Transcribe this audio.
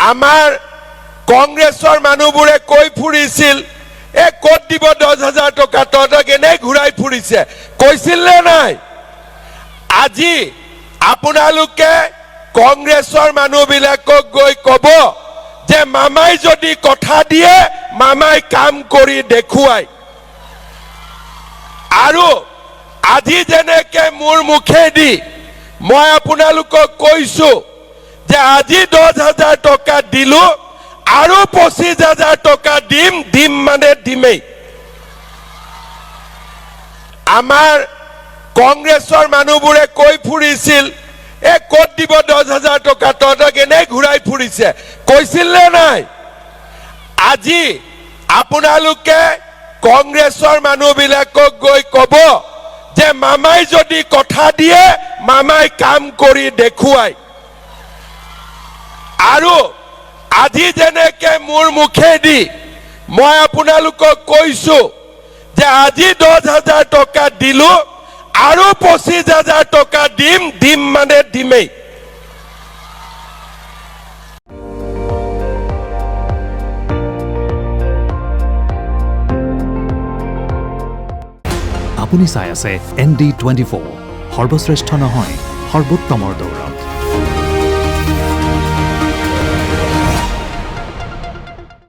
আমাৰ কংগ্ৰেছৰ মানুহবোৰে কৈ ফুৰিছিল ক'ত দিব 10,000 টকা তহঁতক এনেই ঘূৰাই ফুৰিছে কৈছিল নে নাই আজি আপোনালোকে কংগ্ৰেছৰ মানুহবিলাকক গৈ ক'ব যে মামাই যদি কথা দিয়ে মামাই কাম কৰি দেখুৱাই আৰু আজি যেনেকে মোৰ মুখেদি মই আপোনালোকক কৈছো যে আজি 10,000 টকা দিলো আৰু 25,000 টকা দিম মানে দিমেই আমাৰ কংগ্ৰেছৰ মানুহবোৰে কৈ ফুৰিছিল ক'ত দিব 10,000 টকা তহঁতক এনেই ঘূৰাই ফুৰিছে কৈছিল নে নাই আজি আপোনালোকে কংগ্ৰেছৰ মানুহবিলাকক গৈ ক'ব যে মামাই যদি কথা দিয়ে মামাই কাম কৰি দেখুৱাই আৰু আজি যেনেকে মোৰ মুখেদি মই আপোনালোকক কৈছো যে আজি 10,000 টকা দিলো আৰু 25,000 টকা দিম মানে দিমেই আপুনি চাই আছে ND24 সৰ্বশ্ৰেষ্ঠ নহয় সৰ্বোত্তমৰ দৌৰ